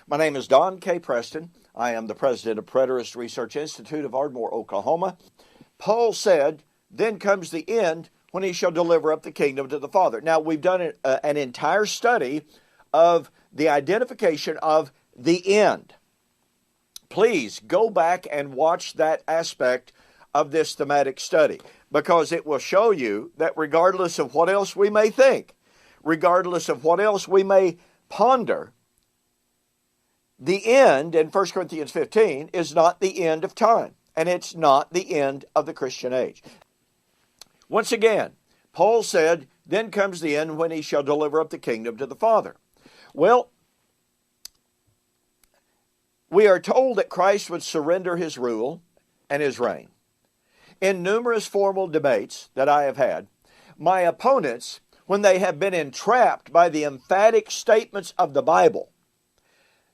My name is Don K. Preston. I am the president of Preterist Research Institute of Ardmore, Oklahoma. Paul said, then comes the end when he shall deliver up the kingdom to the Father. Now, we've done an entire study of the identification of the end. Please go back and watch that aspect of this thematic study, because it will show you that regardless of what else we may think, regardless of what else we may ponder, the end in 1 Corinthians 15 is not the end of time, and it's not the end of the Christian age. Once again, Paul said, then comes the end when he shall deliver up the kingdom to the Father. Well, we are told that Christ would surrender his rule and his reign. In numerous formal debates that I have had, my opponents, when they have been entrapped by the emphatic statements of the Bible,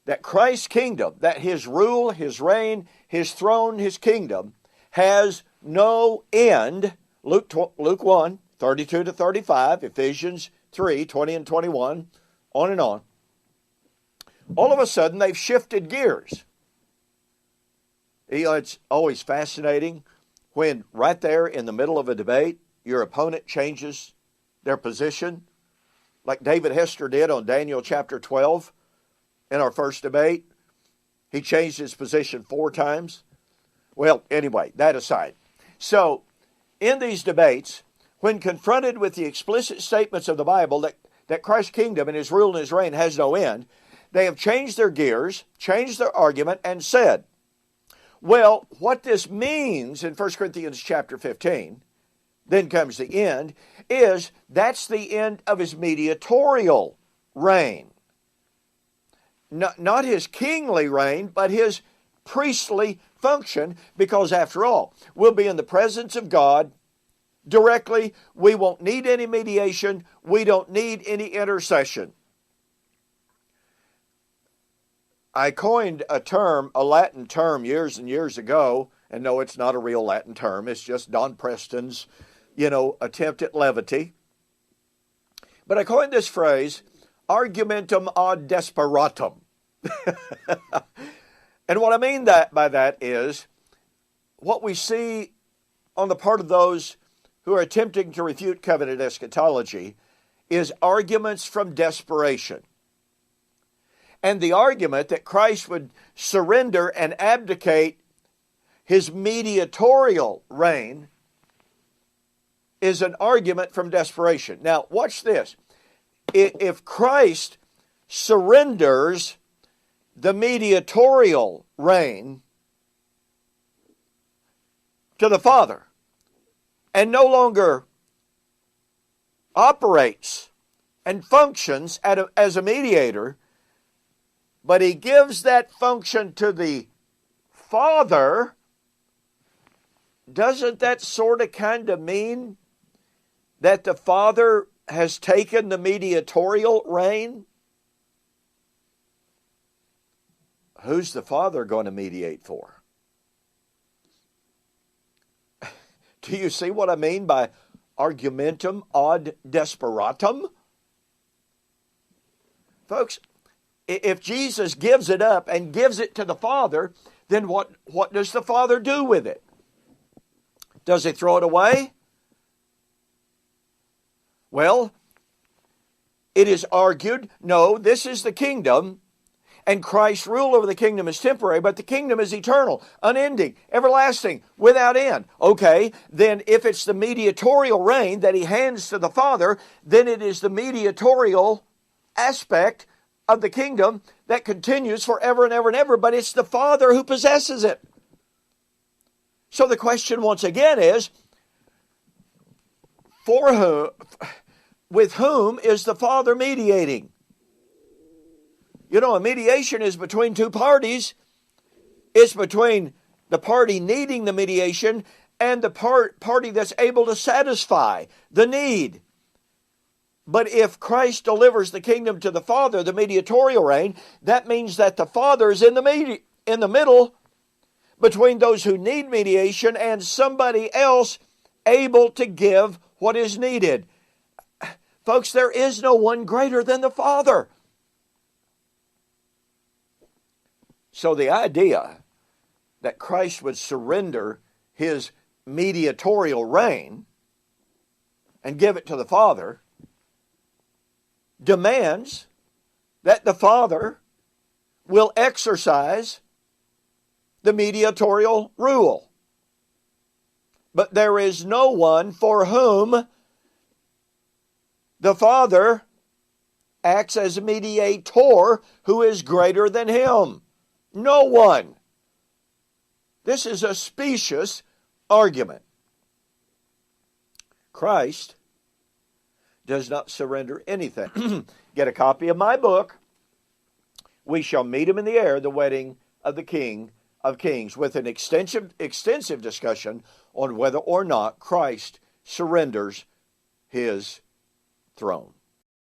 that Christ's kingdom, that his rule, his reign, his throne, his kingdom, has no end, Luke 1, 32 to 35, Ephesians 3, 20 and 21, on and on, all of a sudden they've shifted gears. You know, it's always fascinating when right there in the middle of a debate, your opponent changes their position, like David Hester did on Daniel chapter 12 in our first debate. He changed his position 4 times. Well, anyway, that aside. So, in these debates, when confronted with the explicit statements of the Bible that Christ's kingdom and his rule and his reign has no end, they have changed their gears, changed their argument, and said, well, what this means in 1 Corinthians chapter 15, then comes the end, is that's the end of his mediatorial reign. Not his kingly reign, but his priestly function, because after all, we'll be in the presence of God directly. We won't need any mediation. We don't need any intercession. I coined a term, a Latin term, years and years ago, and no, it's not a real Latin term. It's just Don Preston's, attempt at levity. But I coined this phrase, argumentum ad desperatum. And what I mean by that is what we see on the part of those who are attempting to refute covenant eschatology is arguments from desperation. And the argument that Christ would surrender and abdicate his mediatorial reign is an argument from desperation. Now, watch this. If Christ surrenders the mediatorial reign to the Father and no longer operates and functions as a mediator, but he gives that function to the Father, doesn't that sort of kind of mean that the Father has taken the mediatorial reign? Who's the Father going to mediate for? Do you see what I mean by argumentum ad desperatum? Folks, if Jesus gives it up and gives it to the Father, then what does the Father do with it? Does he throw it away? Well, it is argued, no, this is the kingdom, and Christ's rule over the kingdom is temporary, but the kingdom is eternal, unending, everlasting, without end. Okay, then if it's the mediatorial reign that he hands to the Father, then it is the mediatorial aspect of the kingdom that continues forever and ever and ever, but it's the Father who possesses it. So the question once again is, with whom is the Father mediating? A mediation is between two parties. It's between the party needing the mediation and the party that's able to satisfy the need. But if Christ delivers the kingdom to the Father, the mediatorial reign, that means that the Father is in the middle between those who need mediation and somebody else able to give what is needed. Folks, there is no one greater than the Father. So the idea that Christ would surrender his mediatorial reign and give it to the Father demands that the Father will exercise the mediatorial rule. But there is no one for whom the Father acts as a mediator who is greater than him. No one. This is a specious argument. Christ does not surrender anything. Get a copy of my book, We Shall Meet Him in the Air, the Wedding of the King of Kings, with an extensive discussion on whether or not Christ surrenders his throne.